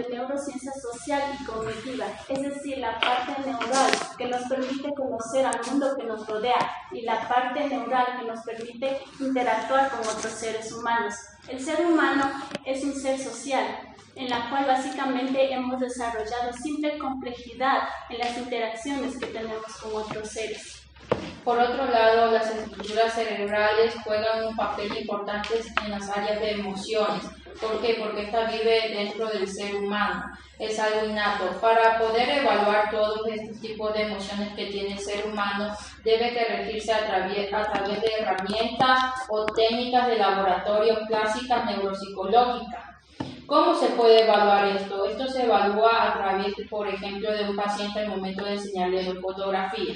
de neurociencia social y cognitiva, es decir, la parte neural que nos permite conocer al mundo que nos rodea y la parte neural que nos permite interactuar con otros seres humanos. El ser humano es un ser social, en la cual básicamente hemos desarrollado simple complejidad en las interacciones que tenemos con otros seres. Por otro lado, las estructuras cerebrales juegan un papel importante en las áreas de emociones. ¿Por qué? Porque esta vive dentro del ser humano, es algo innato. Para poder evaluar todos estos tipos de emociones que tiene el ser humano, debe que regirse a través de herramientas o técnicas de laboratorio clásicas neuropsicológicas. ¿Cómo se puede evaluar esto? Esto se evalúa a través, por ejemplo, de un paciente al momento de enseñarle una fotografía.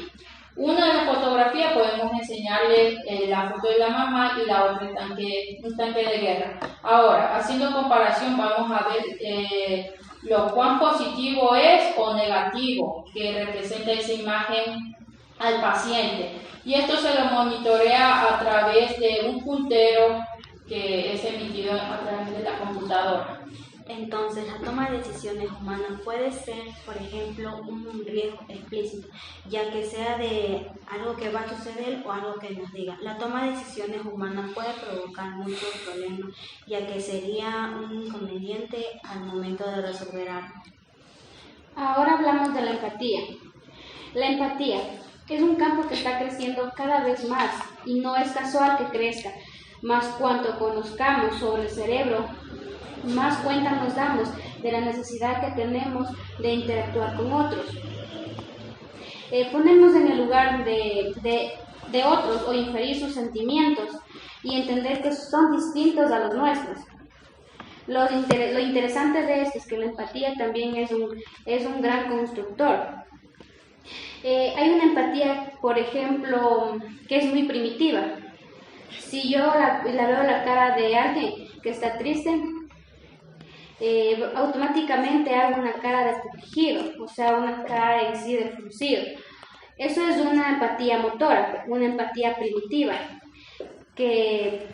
Una de las fotografías podemos enseñarle la foto de la mamá y la otra un tanque de guerra. Ahora, haciendo comparación, vamos a ver lo cuán positivo es o negativo que representa esa imagen al paciente. Y esto se lo monitorea a través de un puntero que es emitido a través de la computadora. Entonces, la toma de decisiones humanas puede ser, por ejemplo, un riesgo explícito, ya que sea de algo que va a suceder o algo que nos diga. La toma de decisiones humanas puede provocar muchos problemas, ya que sería un inconveniente al momento de resolver algo. Ahora hablamos de la empatía. La empatía es un campo que está creciendo cada vez más y no es casual que crezca. Más cuanto conozcamos sobre el cerebro, más cuenta nos damos de la necesidad que tenemos de interactuar con otros. Ponernos en el lugar de otros o inferir sus sentimientos y entender que son distintos a los nuestros. Lo interesante de esto es que la empatía también es un gran constructor. Hay una empatía, por ejemplo, que es muy primitiva. Si yo la veo la cara de alguien que está triste, automáticamente hago una cara de afligido, o sea, una cara en sí de fruncido. Eso es una empatía motora, una empatía primitiva, que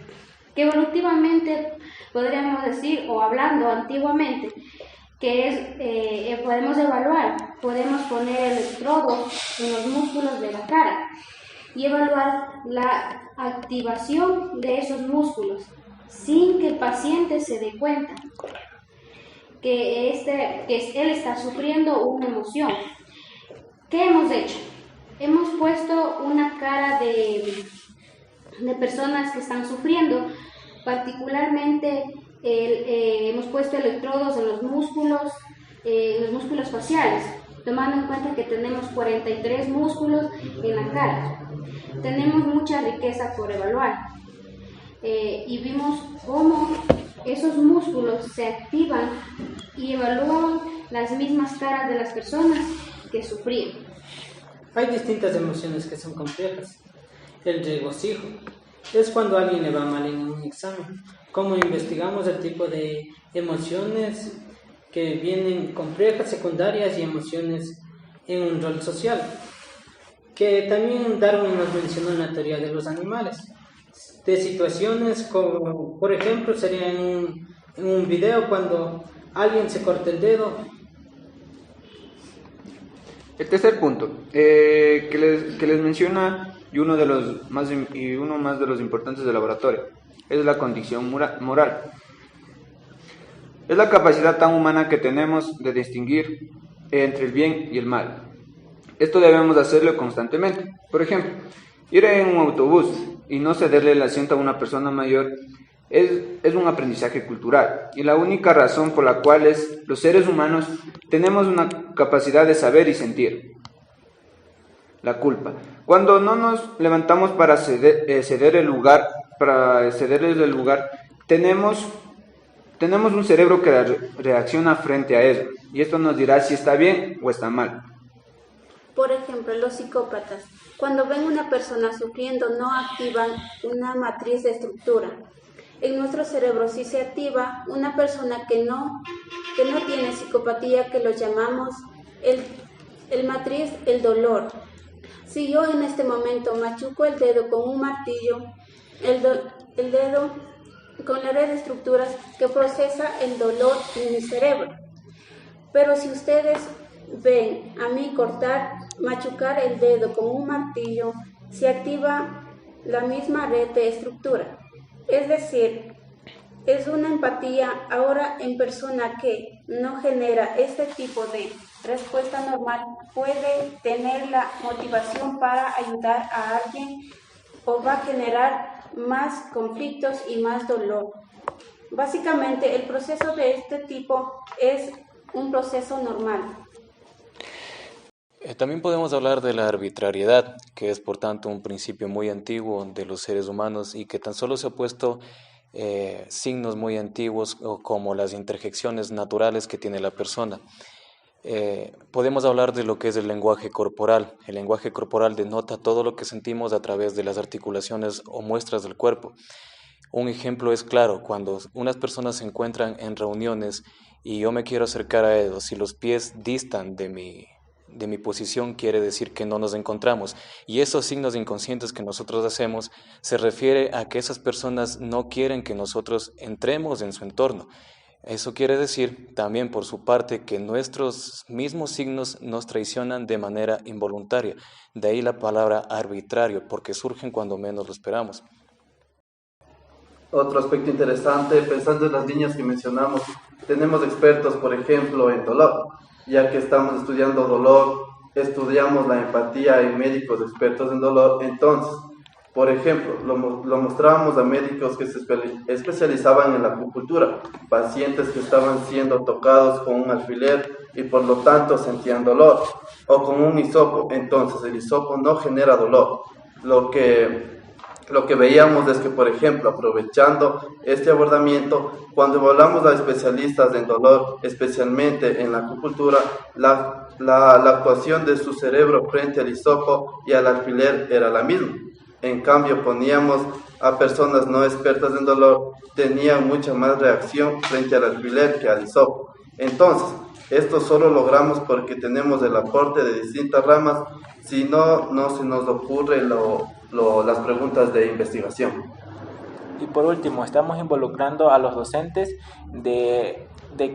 evolutivamente podríamos decir, o hablando antiguamente, que podemos evaluar, podemos poner electrodos en los músculos de la cara y evaluar la activación de esos músculos sin que el paciente se dé cuenta que él está sufriendo una emoción. ¿Qué hemos hecho? Hemos puesto una cara de personas que están sufriendo, particularmente hemos puesto electrodos en los músculos faciales, tomando en cuenta que tenemos 43 músculos en la cara. Tenemos mucha riqueza por evaluar y vimos cómo esos músculos se activan y evalúan las mismas caras de las personas que sufrían. Hay distintas emociones que son complejas. El regocijo es cuando a alguien le va mal en un examen. Como investigamos el tipo de emociones que vienen complejas, secundarias y emociones en un rol social, que también Darwin nos mencionó en la teoría de los animales, de situaciones como, por ejemplo, sería en un video cuando alguien se corta el dedo. El tercer punto que les menciona y uno más de los importantes del laboratorio es la condición moral. Es la capacidad tan humana que tenemos de distinguir entre el bien y el mal. Esto debemos hacerlo constantemente. Por ejemplo, ir en un autobús y no cederle el asiento a una persona mayor es un aprendizaje cultural, y la única razón por la cual los seres humanos tenemos una capacidad de saber y sentir. La culpa. Cuando no nos levantamos para cederles el lugar, tenemos un cerebro que reacciona frente a eso, y esto nos dirá si está bien o está mal. Por ejemplo, los psicópatas, cuando ven una persona sufriendo, no activan una matriz de estructura. En nuestro cerebro sí se activa una persona que no tiene psicopatía, que lo llamamos el matriz, el dolor. Si yo en este momento machuco el dedo con un martillo, el dedo con la red de estructuras que procesa el dolor en mi cerebro. Pero si ustedes ven a mí machucar el dedo con un martillo, se activa la misma red de estructura. Es decir, es una empatía ahora en persona que no genera este tipo de respuesta normal, puede tener la motivación para ayudar a alguien o va a generar más conflictos y más dolor. Básicamente, el proceso de este tipo es un proceso normal. También podemos hablar de la arbitrariedad, que es por tanto un principio muy antiguo de los seres humanos y que tan solo se ha puesto signos muy antiguos como las interjecciones naturales que tiene la persona. Podemos hablar de lo que es el lenguaje corporal. El lenguaje corporal denota todo lo que sentimos a través de las articulaciones o muestras del cuerpo. Un ejemplo es claro, cuando unas personas se encuentran en reuniones y yo me quiero acercar a ellos, si los pies distan de mi posición, quiere decir que no nos encontramos. Y esos signos inconscientes que nosotros hacemos se refiere a que esas personas no quieren que nosotros entremos en su entorno. Eso quiere decir también por su parte que nuestros mismos signos nos traicionan de manera involuntaria. De ahí la palabra arbitrario, porque surgen cuando menos lo esperamos. Otro aspecto interesante, pensando en las líneas que mencionamos, tenemos expertos, por ejemplo, en dolor. Ya que estamos estudiando dolor, estudiamos la empatía en médicos expertos en dolor. Entonces, por ejemplo, lo mostrábamos a médicos que se especializaban en la acupuntura, pacientes que estaban siendo tocados con un alfiler y por lo tanto sentían dolor, o con un hisopo. Entonces, el hisopo no genera dolor. Lo que veíamos es que, por ejemplo, aprovechando este abordamiento, cuando hablamos a especialistas en dolor, especialmente en la acupuntura, la actuación de su cerebro frente al hisopo y al alfiler era la misma. En cambio, poníamos a personas no expertas en dolor, tenían mucha más reacción frente al alfiler que al hisopo. Entonces, esto solo logramos porque tenemos el aporte de distintas ramas, si no, no se nos ocurre las preguntas de investigación. Y por último, estamos involucrando a los docentes de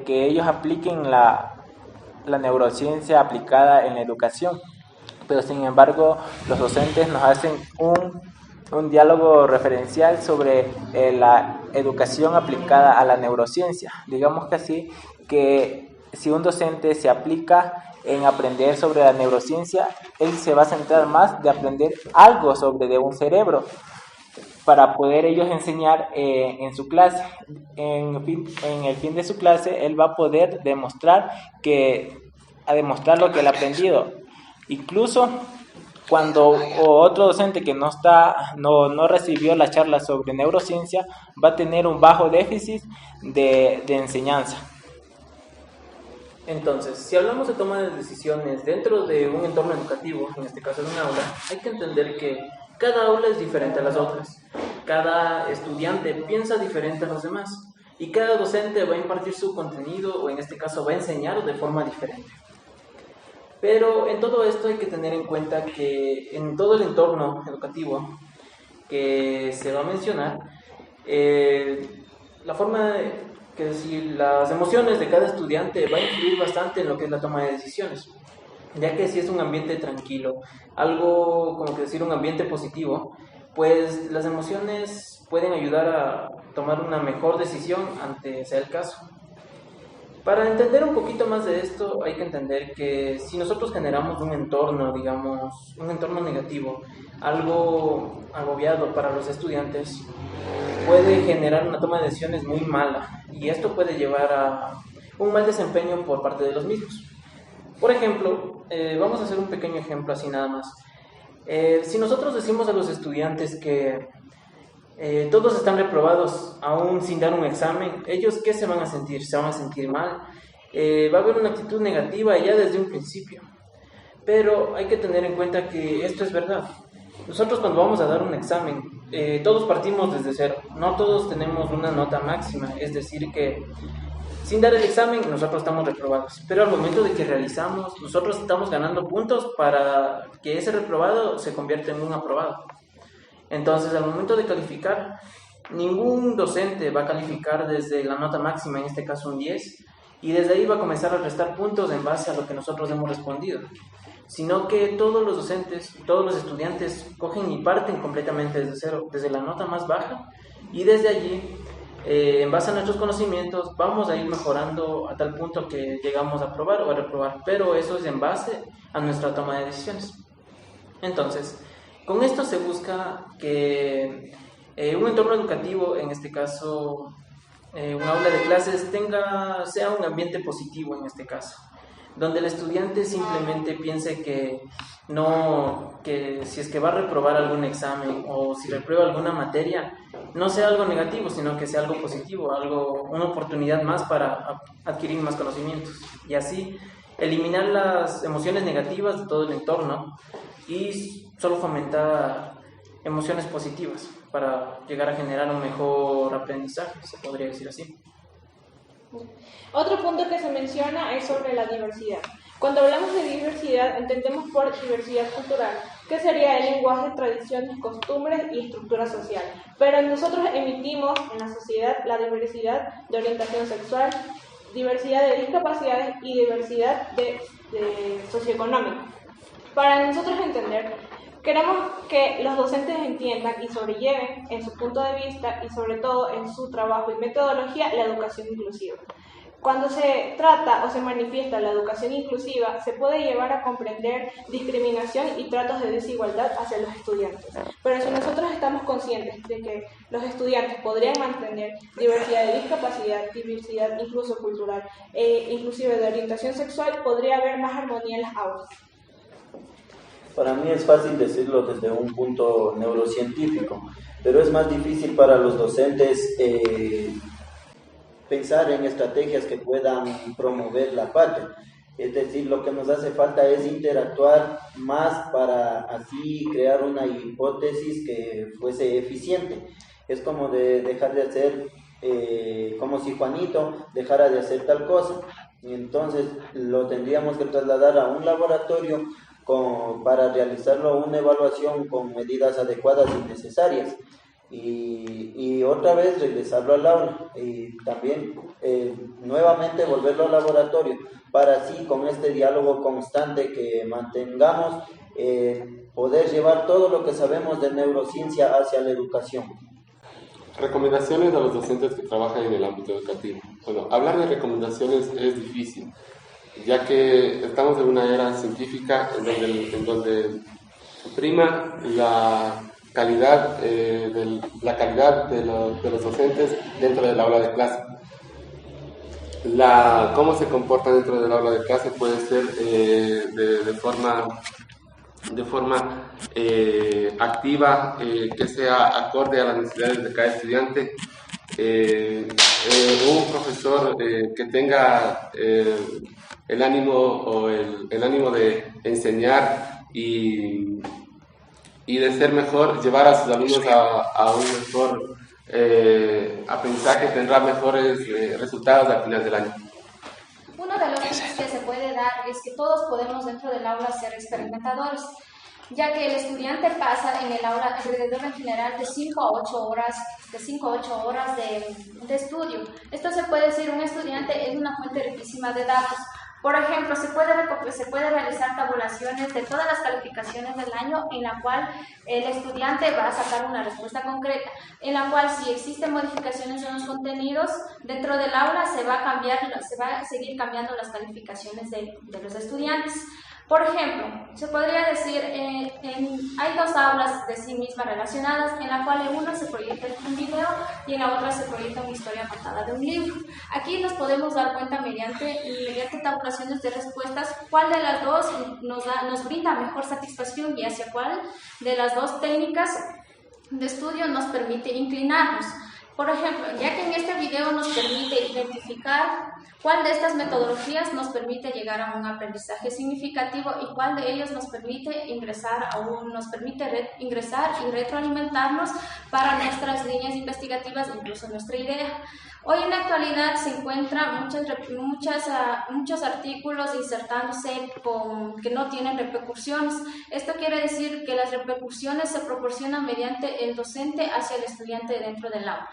que ellos apliquen la neurociencia aplicada en la educación, pero sin embargo los docentes nos hacen un diálogo referencial sobre la educación aplicada a la neurociencia. Digamos que así, que si un docente se aplica en aprender sobre la neurociencia, él se va a centrar más de aprender algo sobre un cerebro para poder ellos enseñar en su clase. En el fin de su clase, él va a poder demostrar lo que él ha aprendido. Incluso cuando otro docente que no recibió la charla sobre neurociencia va a tener un bajo déficit de enseñanza. Entonces, si hablamos de toma de decisiones dentro de un entorno educativo, en este caso de un aula, hay que entender que cada aula es diferente a las otras. Cada estudiante piensa diferente a los demás y cada docente va a impartir su contenido o en este caso va a enseñar de forma diferente. Pero en todo esto hay que tener en cuenta que en todo el entorno educativo que se va a mencionar, las emociones de cada estudiante va a influir bastante en lo que es la toma de decisiones, ya que si es un ambiente tranquilo, algo como que decir un ambiente positivo, pues las emociones pueden ayudar a tomar una mejor decisión ante sea el caso. Para entender un poquito más de esto, hay que entender que si nosotros generamos un entorno, digamos, un entorno negativo, algo agobiado para los estudiantes, puede generar una toma de decisiones muy mala y esto puede llevar a un mal desempeño por parte de los mismos. Por ejemplo, vamos a hacer un pequeño ejemplo así nada más. Si nosotros decimos a los estudiantes que todos están reprobados aún sin dar un examen, ¿ellos qué se van a sentir? Se van a sentir mal, va a haber una actitud negativa ya desde un principio. Pero hay que tener en cuenta que esto es verdad. Nosotros cuando vamos a dar un examen, todos partimos desde cero, no todos tenemos una nota máxima, es decir que sin dar el examen nosotros estamos reprobados, pero al momento de que realizamos, nosotros estamos ganando puntos para que ese reprobado se convierta en un aprobado. Entonces, al momento de calificar, ningún docente va a calificar desde la nota máxima, en este caso un 10, y desde ahí va a comenzar a restar puntos en base a lo que nosotros hemos respondido, sino que todos los docentes, todos los estudiantes cogen y parten completamente desde cero, desde la nota más baja, y desde allí, en base a nuestros conocimientos, vamos a ir mejorando a tal punto que llegamos a aprobar o a reprobar, pero eso es en base a nuestra toma de decisiones. Entonces, con esto se busca que un entorno educativo, en este caso un aula de clases, sea un ambiente positivo en este caso, donde el estudiante simplemente piense que si es que va a reprobar algún examen o si reprueba alguna materia, no sea algo negativo, sino que sea algo positivo, una oportunidad más para adquirir más conocimientos y así eliminar las emociones negativas de todo el entorno y solo fomentar emociones positivas para llegar a generar un mejor aprendizaje, se podría decir así. Otro punto que se menciona es sobre la diversidad. Cuando hablamos de diversidad, entendemos por diversidad cultural, que sería el lenguaje, tradiciones, costumbres y estructura social. Pero nosotros emitimos en la sociedad la diversidad de orientación sexual, diversidad de discapacidades y diversidad de socioeconómica. Para nosotros entender, queremos que los docentes entiendan y sobrelleven en su punto de vista y sobre todo en su trabajo y metodología la educación inclusiva. Cuando se trata o se manifiesta la educación inclusiva, se puede llevar a comprender discriminación y tratos de desigualdad hacia los estudiantes. Pero si nosotros estamos conscientes de que los estudiantes podrían mantener diversidad de discapacidad, diversidad incluso cultural e inclusive de orientación sexual, podría haber más armonía en las aulas. Para mí es fácil decirlo desde un punto neurocientífico, pero es más difícil para los docentes pensar en estrategias que puedan promover la patria. Es decir, lo que nos hace falta es interactuar más para así crear una hipótesis que fuese eficiente. Es como de dejar de hacer, como si Juanito dejara de hacer tal cosa. Y entonces lo tendríamos que trasladar a un laboratorio para realizarlo una evaluación con medidas adecuadas y necesarias. Y otra vez regresarlo al aula y también nuevamente volverlo al laboratorio para así con este diálogo constante que mantengamos poder llevar todo lo que sabemos de neurociencia hacia la educación. Recomendaciones a los docentes que trabajan en el ámbito educativo. Bueno, hablar de recomendaciones es difícil, ya que estamos en una era científica en donde prima la calidad de los docentes dentro del aula de clase. Cómo se comportan dentro del aula de clase puede ser de forma activa, que sea acorde a las necesidades de cada estudiante. Un profesor que tenga el ánimo de enseñar y de ser mejor, llevar a sus alumnos a un mejor aprendizaje, tendrá mejores resultados al final del año. Uno de los tips que se puede dar es que todos podemos dentro del aula ser experimentadores, ya que el estudiante pasa en el aula alrededor en general de 5 a 8 horas de estudio. Esto se puede decir, un estudiante es una fuente riquísima de datos. Por ejemplo, se puede realizar tabulaciones de todas las calificaciones del año en la cual el estudiante va a sacar una respuesta concreta, en la cual si existen modificaciones en los contenidos dentro del aula se va a seguir cambiando las calificaciones de los estudiantes. Por ejemplo, se podría decir, hay dos aulas de sí mismas relacionadas, en la cual en una se proyecta un video y en la otra se proyecta una historia apartada de un libro. Aquí nos podemos dar cuenta mediante tabulaciones de respuestas cuál de las dos nos brinda mejor satisfacción y hacia cuál de las dos técnicas de estudio nos permite inclinarnos. Por ejemplo, ya que en este video nos permite identificar cuál de estas metodologías nos permite llegar a un aprendizaje significativo y cuál de ellos nos permite ingresar y retroalimentarnos para nuestras líneas investigativas, incluso nuestra idea. Hoy en la actualidad se encuentran muchos artículos insertándose que no tienen repercusiones. Esto quiere decir que las repercusiones se proporcionan mediante el docente hacia el estudiante dentro del aula.